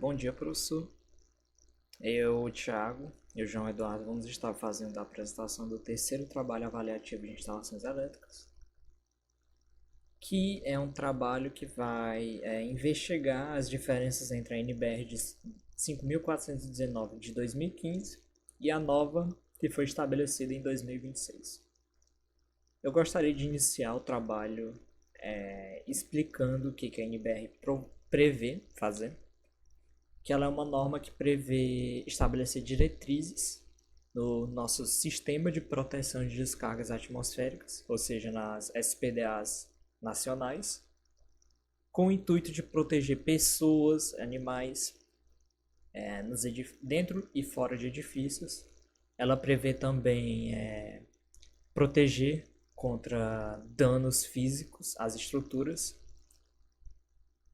Bom dia, professor. Eu, Thiago e o João Eduardo vamos estar fazendo a apresentação do terceiro trabalho avaliativo de instalações elétricas, que é um trabalho que vai investigar as diferenças entre a NBR de 5.419 de 2015 e a nova que foi estabelecida em 2026. Eu gostaria de iniciar o trabalho explicando o que a NBR prevê fazer, que ela é uma norma que prevê estabelecer diretrizes no nosso sistema de proteção de descargas atmosféricas, ou seja, nas SPDAs nacionais, com o intuito de proteger pessoas, animais, dentro e fora de edifícios. Ela prevê também proteger contra danos físicos às estruturas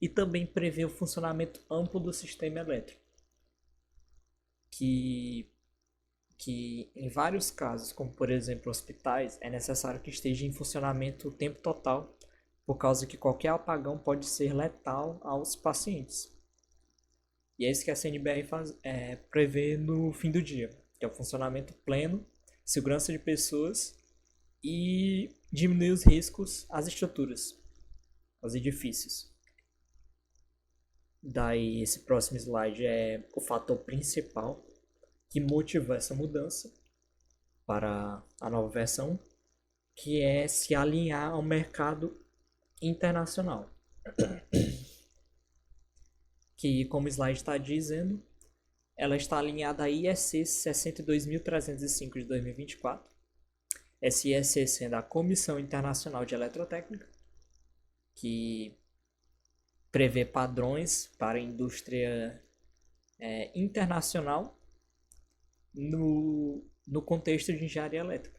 e também prevê o funcionamento amplo do sistema elétrico, que que em vários casos, como por exemplo hospitais, é necessário que esteja em funcionamento o tempo total, por causa que qualquer apagão pode ser letal aos pacientes. E é isso que a CNBR prevê no fim do dia, que é o funcionamento pleno, segurança de pessoas e diminuir os riscos às estruturas, aos edifícios. Daí esse próximo slide é o fator principal que motivou essa mudança para a nova versão, que é se alinhar ao mercado internacional. Que, como o slide está dizendo, ela está alinhada à IEC 62305 de 2024. Essa IEC sendo a Comissão Internacional de Eletrotécnica, que prevê padrões para a indústria internacional no contexto de engenharia elétrica.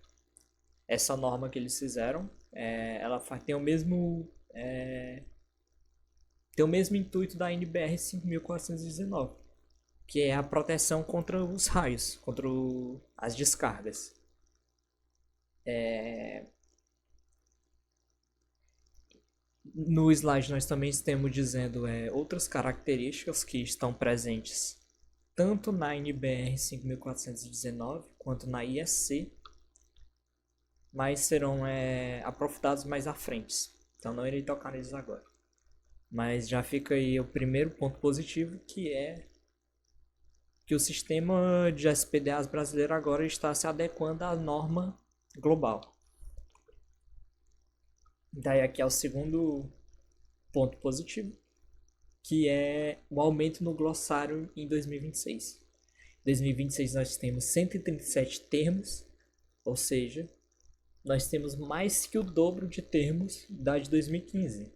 Essa norma que eles fizeram, tem o mesmo intuito da NBR 5419, que é a proteção contra os raios, contra as descargas. No slide nós também estamos dizendo outras características que estão presentes tanto na NBR 5419 quanto na IEC, mas serão aprofundados mais à frente. Então não irei tocar neles agora. Mas já fica aí o primeiro ponto positivo, que é que o sistema de SPDAs brasileiro agora está se adequando à norma global. Daí aqui é o segundo ponto positivo, que é o aumento no glossário em 2026. Em 2026 nós temos 137 termos, ou seja, nós temos mais que o dobro de termos da de 2015.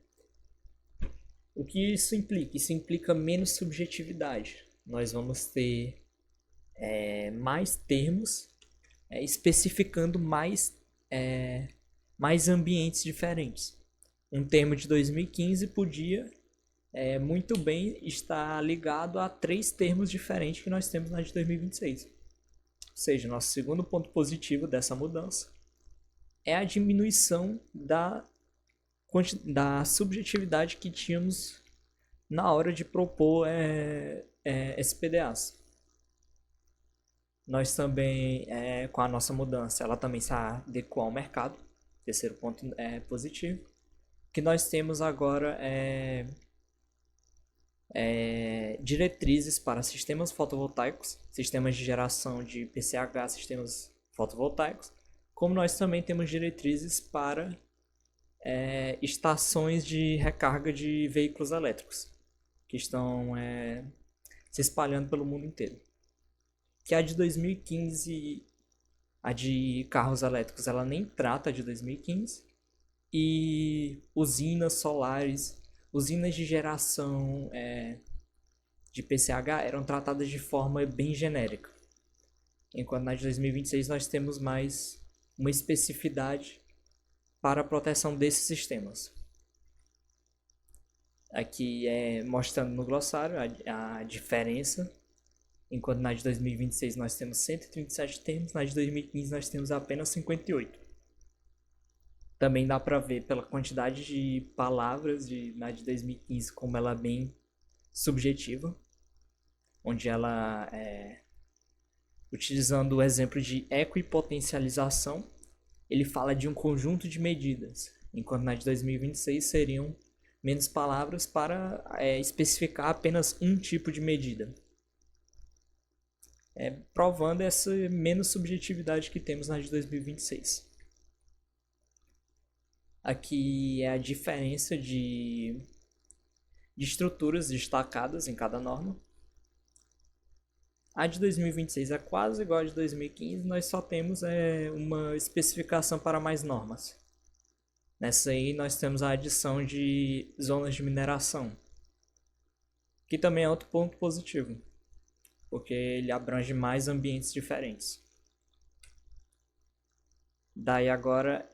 O que isso implica? Isso implica menos subjetividade. Nós vamos ter mais termos especificando mais ambientes diferentes. Um termo de 2015 podia muito bem estar ligado a 3 termos diferentes que nós temos na de 2026. Ou seja, nosso segundo ponto positivo dessa mudança é a diminuição da subjetividade que tínhamos na hora de propor SPDAs. Nós também, com a nossa mudança, ela também se adequou ao mercado. Terceiro ponto positivo. Que nós temos agora diretrizes para sistemas fotovoltaicos, sistemas de geração de PCH, sistemas fotovoltaicos, como nós também temos diretrizes para estações de recarga de veículos elétricos, que estão se espalhando pelo mundo inteiro. Que a de 2015, a de carros elétricos, ela nem trata de 2015, e usinas solares, usinas de geração de PCH eram tratadas de forma bem genérica. Enquanto na de 2026 nós temos mais uma especificidade para a proteção desses sistemas. Aqui mostrando no glossário a diferença. Enquanto na de 2026 nós temos 137 termos, na de 2015 nós temos apenas 58. Também dá para ver pela quantidade de palavras na de 2015 como ela é bem subjetiva, onde ela utilizando o exemplo de equipotencialização, ele fala de um conjunto de medidas, enquanto na de 2026 seriam menos palavras para especificar apenas um tipo de medida, provando essa menos subjetividade que temos na de 2026. Aqui é a diferença de estruturas destacadas em cada norma. A de 2026 é quase igual a de 2015, nós só temos uma especificação para mais normas. Nessa aí nós temos a adição de zonas de mineração, que também é outro ponto positivo, porque ele abrange mais ambientes diferentes. Daí agora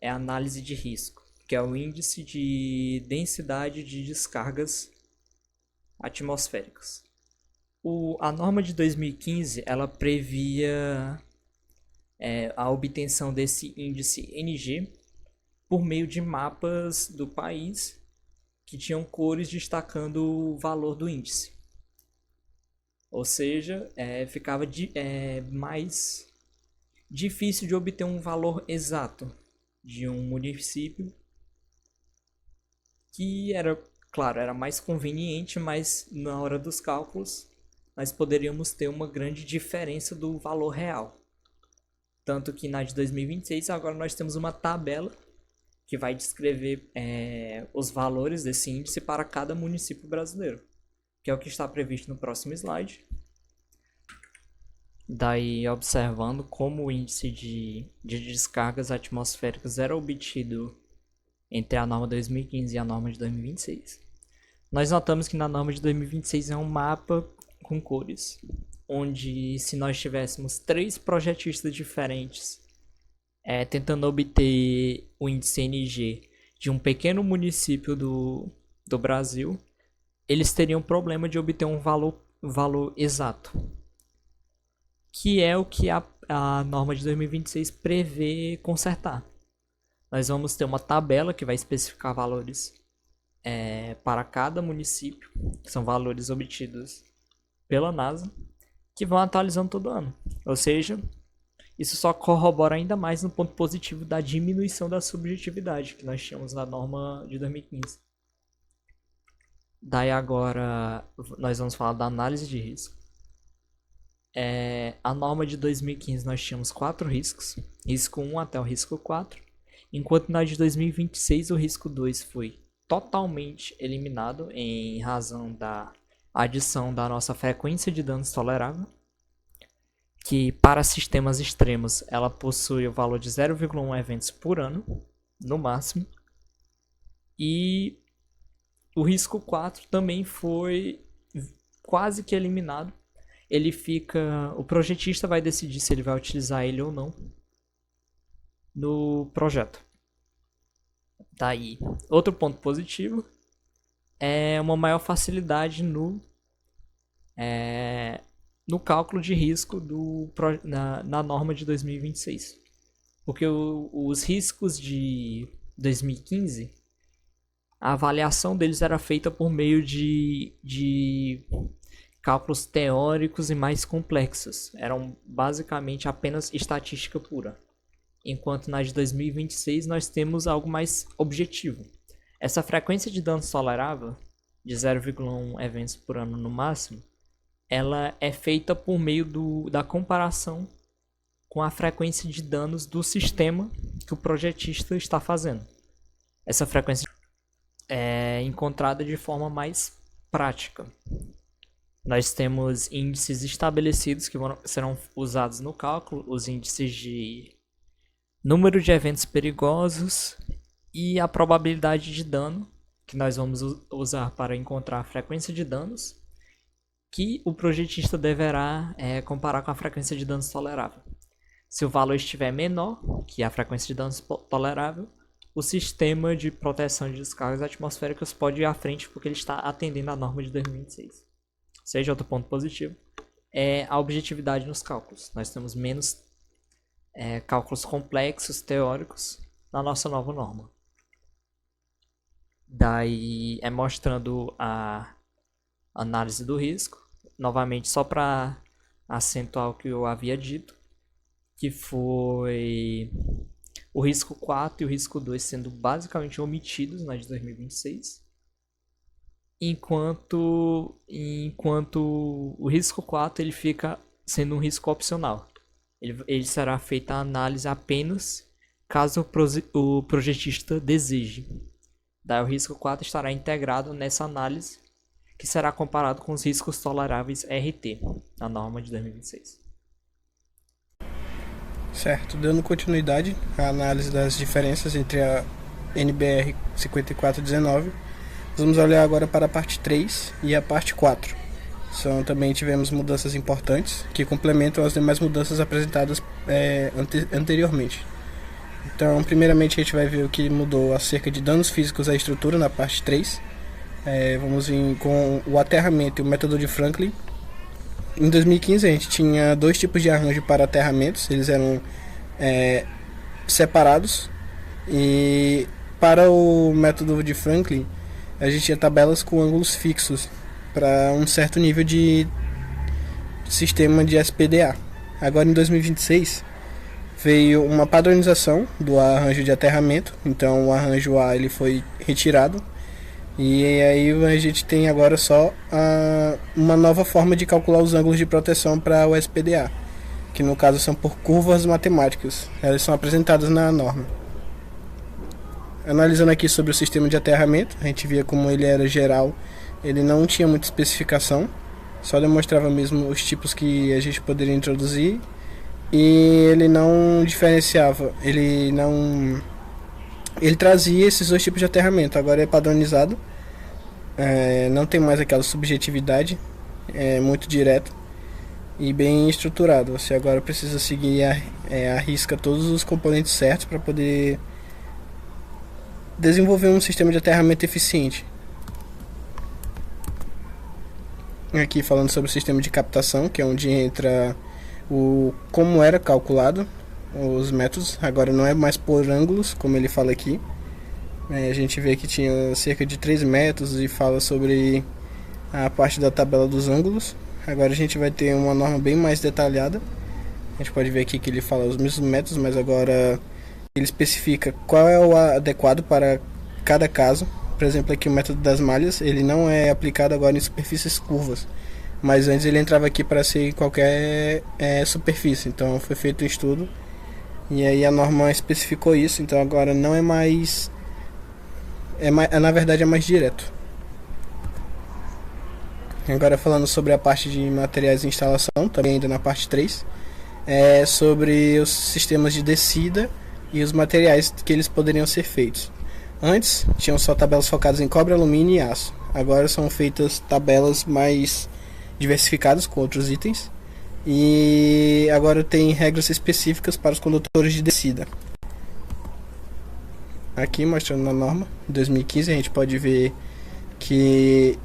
é a análise de risco, que é o índice de densidade de descargas atmosféricas. A norma de 2015 ela previa a obtenção desse índice NG por meio de mapas do país que tinham cores destacando o valor do índice. Ou seja, ficava mais difícil de obter um valor exato de um município, que era mais conveniente, mas na hora dos cálculos nós poderíamos ter uma grande diferença do valor real. Tanto que na de 2026 agora nós temos uma tabela que vai descrever os valores desse índice para cada município brasileiro, que é o que está previsto no próximo slide. Daí observando como o índice de descargas atmosféricas era obtido entre a norma 2015 e a norma de 2026. Nós notamos que na norma de 2026 é um mapa com cores, onde se nós tivéssemos 3 projetistas diferentes tentando obter o índice NG de um pequeno município do Brasil, eles teriam problema de obter um valor exato, que é o que a norma de 2026 prevê consertar. Nós vamos ter uma tabela que vai especificar valores para cada município, que são valores obtidos pela NASA, que vão atualizando todo ano. Ou seja, isso só corrobora ainda mais no ponto positivo da diminuição da subjetividade que nós tínhamos na norma de 2015. Daí agora nós vamos falar da análise de risco. A norma de 2015 nós tínhamos 4 riscos, risco 1 até o risco 4, enquanto na de 2026 o risco 2 foi totalmente eliminado em razão da adição da nossa frequência de danos tolerável, que para sistemas extremos ela possui o valor de 0,1 eventos por ano, no máximo, e o risco 4 também foi quase que eliminado. O projetista vai decidir se ele vai utilizar ele ou não no projeto. Daí, outro ponto positivo é uma maior facilidade no cálculo de risco na norma de 2026. Porque os riscos de 2015, a avaliação deles era feita por meio de cálculos teóricos e mais complexos. Eram basicamente apenas estatística pura. Enquanto na de 2026 nós temos algo mais objetivo. Essa frequência de danos tolerável, de 0,1 eventos por ano no máximo, ela é feita por meio da comparação com a frequência de danos do sistema que o projetista está fazendo. Essa frequência é encontrada de forma mais prática. Nós temos índices estabelecidos que serão usados no cálculo, os índices de número de eventos perigosos e a probabilidade de dano, que nós vamos usar para encontrar a frequência de danos, que o projetista deverá comparar com a frequência de danos tolerável. Se o valor estiver menor que a frequência de danos tolerável, o sistema de proteção de descargas atmosféricas pode ir à frente porque ele está atendendo à norma de 2026. Seja outro ponto positivo, é a objetividade nos cálculos. Nós temos menos cálculos complexos, teóricos, na nossa nova norma. Daí mostrando análise do risco. Novamente, só para acentuar o que eu havia dito, que foi o risco 4 e o risco 2 sendo basicamente omitidos na de 2026, enquanto o risco 4 ele fica sendo um risco opcional. Ele será feita a análise apenas caso o projetista deseje. Daí o risco 4 estará integrado nessa análise, que será comparado com os riscos toleráveis RT, na norma de 2026. Certo, dando continuidade à análise das diferenças entre a NBR 5419, vamos olhar agora para a parte 3 e a parte 4. Também tivemos mudanças importantes que complementam as demais mudanças apresentadas anteriormente. Então, primeiramente a gente vai ver o que mudou acerca de danos físicos à estrutura na parte 3. Vamos vir com o aterramento e o método de Franklin. Em 2015 a gente tinha dois tipos de arranjo para aterramentos, eles eram separados, e para o método de Franklin a gente tinha tabelas com ângulos fixos para um certo nível de sistema de SPDA. Agora em 2026 veio uma padronização do arranjo de aterramento, então o arranjo A ele foi retirado, e aí a gente tem agora só uma nova forma de calcular os ângulos de proteção para o SPDA, que no caso são por curvas matemáticas, elas são apresentadas na norma. Analisando aqui sobre o sistema de aterramento, a gente via como ele era geral, ele não tinha muita especificação, só demonstrava mesmo os tipos que a gente poderia introduzir, e ele não diferenciava, ele trazia esses dois tipos de aterramento. Agora é padronizado, não tem mais aquela subjetividade, é muito direto e bem estruturado. Você agora precisa seguir à risca todos os componentes certos para poder desenvolver um sistema de aterramento eficiente. Aqui falando sobre o sistema de captação, que é onde entra como era calculado os métodos. Agora não é mais por ângulos, como ele fala aqui. A gente vê que tinha cerca de 3 métodos e fala sobre a parte da tabela dos ângulos. Agora a gente vai ter uma norma bem mais detalhada. A gente pode ver aqui que ele fala os mesmos métodos, mas agora ele especifica qual é o adequado para cada caso. Por exemplo, aqui o método das malhas, ele não é aplicado agora em superfícies curvas, mas antes ele entrava aqui para ser em qualquer superfície. Então foi feito um estudo e aí a norma especificou isso. Então agora não é mais, na verdade é mais direto. Agora falando sobre a parte de materiais de instalação, também ainda na parte 3, sobre os sistemas de descida e os materiais que eles poderiam ser feitos. Antes tinham só tabelas focadas em cobre, alumínio e aço. Agora são feitas tabelas mais diversificadas com outros itens. E agora tem regras específicas para os condutores de descida. Aqui mostrando na norma de 2015 a gente pode ver que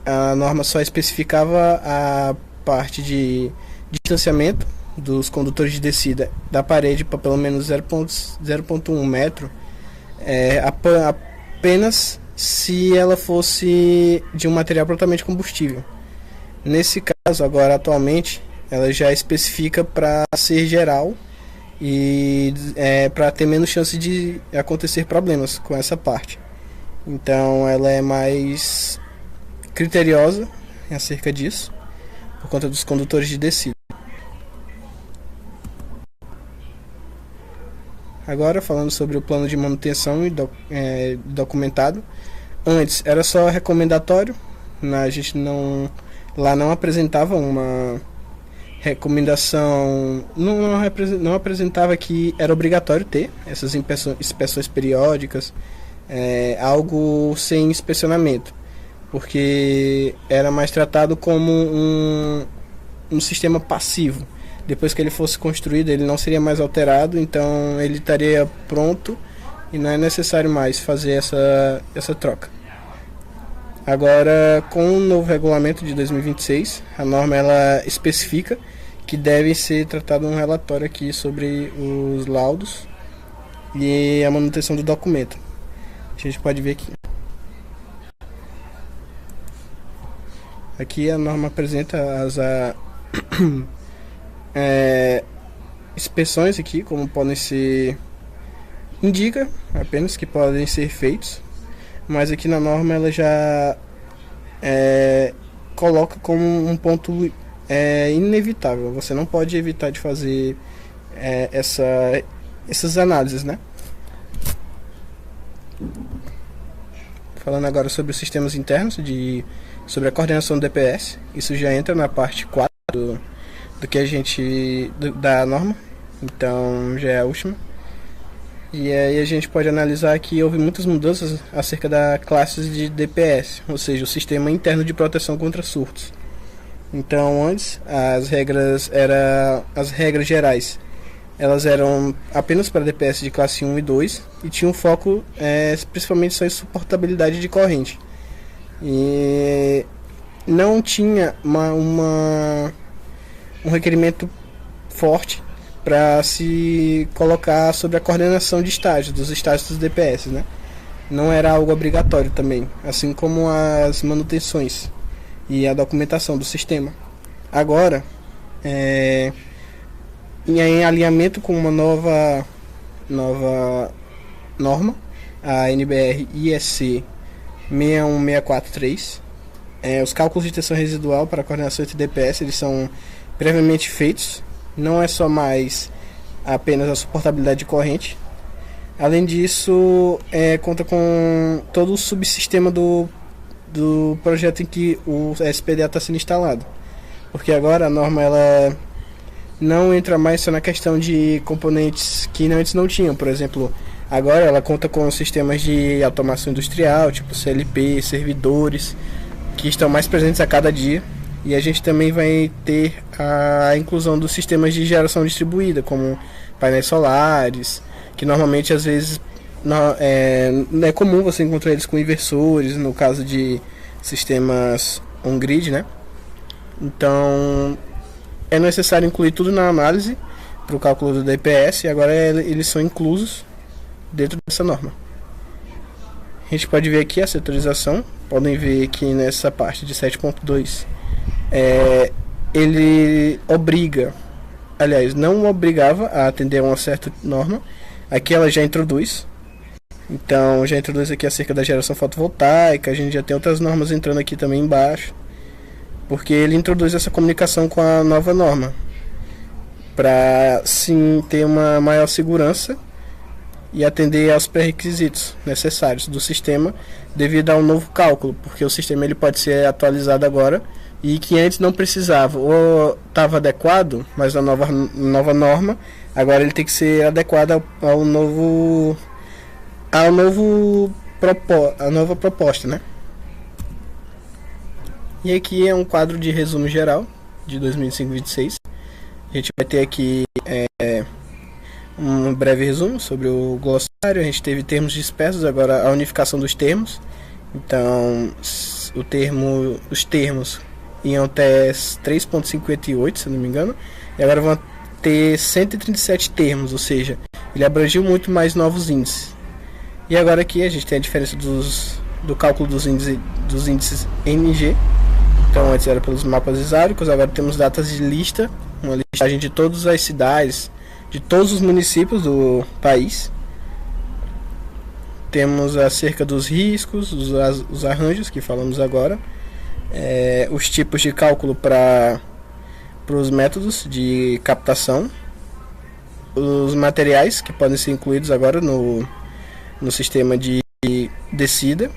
a norma só especificava a parte de distanciamento dos condutores de descida da parede para pelo menos 0,1 metro, apenas se ela fosse de um material altamente combustível. Nesse caso, agora atualmente, ela já especifica para ser geral e para ter menos chance de acontecer problemas com essa parte. Então ela é mais criteriosa acerca disso, por conta dos condutores de descida. Agora falando sobre o plano de manutenção e documentado. Antes era só recomendatório, a gente não apresentava uma recomendação, não apresentava que era obrigatório ter essas inspeções periódicas, algo sem inspecionamento, porque era mais tratado como um sistema passivo. Depois que ele fosse construído, ele não seria mais alterado, então ele estaria pronto e não é necessário mais fazer essa troca. Agora, com o novo regulamento de 2026, a norma ela especifica que deve ser tratado um relatório aqui sobre os laudos e a manutenção do documento. A gente pode ver aqui. Aqui a norma apresenta as inspeções aqui, como podem ser, indica apenas que podem ser feitos, mas aqui na norma ela já coloca como um ponto inevitável. Você não pode evitar de fazer essas análises, né? Falando agora sobre os sistemas internos, sobre a coordenação do DPS, isso já entra na parte 4 do que da norma, então já é a última. E aí a gente pode analisar que houve muitas mudanças acerca da classe de DPS, ou seja, o sistema interno de proteção contra surtos. Então antes as regras gerais, elas eram apenas para DPS de classe 1 e 2 e tinham foco principalmente só em suportabilidade de corrente. E não tinha um requerimento forte para se colocar sobre a coordenação de estágios, dos estágios dos DPS, né? Não era algo obrigatório também, assim como as manutenções e a documentação do sistema. Agora, em alinhamento com uma nova norma, a NBR IEC 61643, os cálculos de tensão residual para a coordenação entre DPS eles são previamente feitos. Não é só mais apenas a suportabilidade de corrente. Além disso, conta com todo o subsistema do projeto em que o SPDA está sendo instalado. Porque agora a norma ela não entra mais só na questão de componentes que antes não tinham. Por exemplo, agora ela conta com sistemas de automação industrial, tipo CLP, servidores, que estão mais presentes a cada dia. E a gente também vai ter a inclusão dos sistemas de geração distribuída, como painéis solares, que normalmente às vezes não é comum você encontrar eles com inversores, no caso de sistemas on-grid, né? Então é necessário incluir tudo na análise para o cálculo do DPS e agora eles são inclusos dentro dessa norma. A gente pode ver aqui a setorização, podem ver que nessa parte de 7.2 ele não obrigava a atender a uma certa norma. Aqui ela já introduz. Então já introduz aqui acerca da geração fotovoltaica. A gente já tem outras normas entrando aqui também embaixo, porque ele introduz essa comunicação com a nova norma para sim ter uma maior segurança e atender aos pré-requisitos necessários do sistema devido ao novo cálculo, porque o sistema ele pode ser atualizado agora e que antes não precisava, ou estava adequado, mas a nova norma, agora ele tem que ser adequado à nova proposta, né? E aqui é um quadro de resumo geral de 2025-26. A gente vai ter aqui um breve resumo sobre o glossário. A gente teve termos dispersos, agora a unificação dos termos. Então, os termos iam até 3.58, se não me engano, e agora vão ter 137 termos, ou seja, ele abrangiu muito mais novos índices. E agora aqui a gente tem a diferença do cálculo dos índices NG. Então antes era pelos mapas exáricos, agora temos datas de lista, uma listagem de todas as cidades, de todos os municípios do país. Temos acerca dos riscos, os arranjos que falamos agora, os tipos de cálculo para os métodos de captação, os materiais que podem ser incluídos agora no sistema de descida,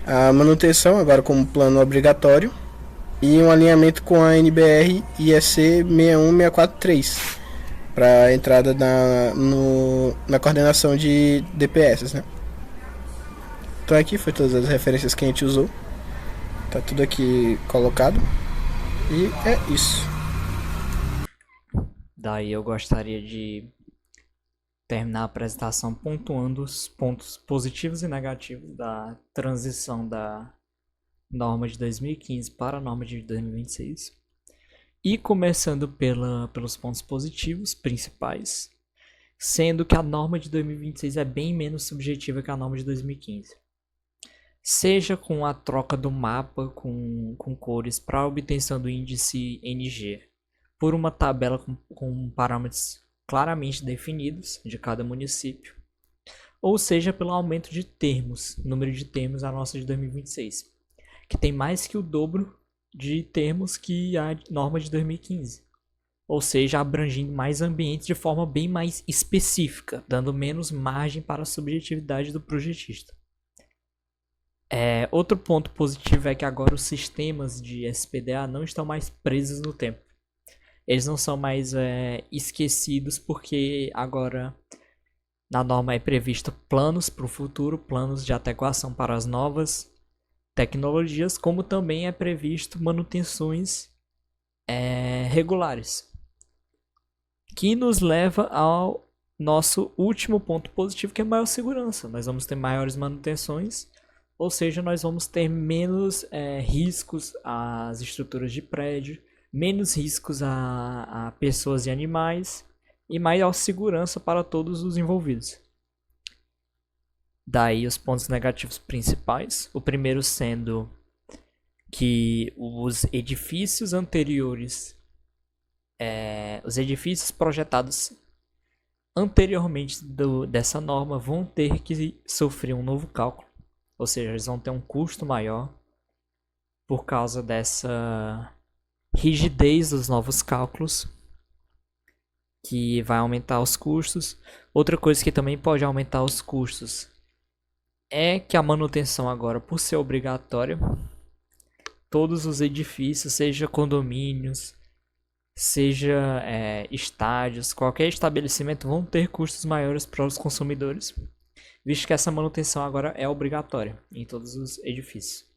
a manutenção agora como plano obrigatório e um alinhamento com a NBR IEC 61643 para a entrada na coordenação de DPS, né? Então aqui foi todas as referências que a gente usou. Tá tudo aqui colocado. E é isso. Daí eu gostaria de terminar a apresentação pontuando os pontos positivos e negativos da transição da norma de 2015 para a norma de 2026. E começando pelos pontos positivos principais, sendo que a norma de 2026 é bem menos subjetiva que a norma de 2015. seja com a troca do mapa com cores para a obtenção do índice NG por uma tabela com parâmetros claramente definidos de cada município, ou seja pelo aumento de termos, número de termos a nossa de 2026, que tem mais que o dobro de termos que a norma de 2015, ou seja, abrangindo mais ambientes de forma bem mais específica, dando menos margem para a subjetividade do projetista. Outro ponto positivo é que agora os sistemas de SPDA não estão mais presos no tempo. Eles não são mais esquecidos, porque agora na norma é previsto planos para o futuro, planos de adequação para as novas tecnologias, como também é previsto manutenções regulares. Que nos leva ao nosso último ponto positivo, que é maior segurança. Nós vamos ter maiores manutenções, ou seja, nós vamos ter menos riscos às estruturas de prédio, menos riscos a pessoas e animais, e maior segurança para todos os envolvidos. Daí os pontos negativos principais, o primeiro sendo que os edifícios anteriores, os edifícios projetados anteriormente dessa norma vão ter que sofrer um novo cálculo, ou seja, eles vão ter um custo maior por causa dessa rigidez dos novos cálculos, que vai aumentar os custos. Outra coisa que também pode aumentar os custos é que a manutenção agora, por ser obrigatória, todos os edifícios, seja condomínios, seja estádios, qualquer estabelecimento vão ter custos maiores para os consumidores, visto que essa manutenção agora é obrigatória em todos os edifícios.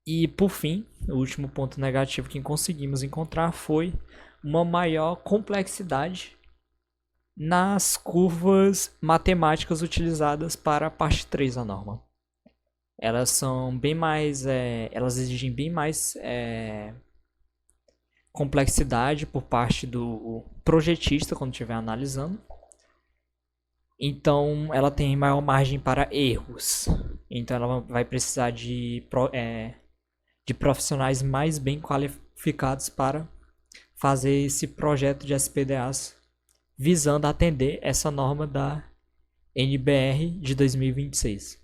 E por fim, o último ponto negativo que conseguimos encontrar foi uma maior complexidade nas curvas matemáticas utilizadas para a parte 3 da norma. Elas são bem mais, elas exigem bem mais complexidade por parte do projetista quando estiver analisando. Então ela tem maior margem para erros. Então ela vai precisar de profissionais mais bem qualificados para fazer esse projeto de SPDAs visando atender essa norma da NBR de 2026.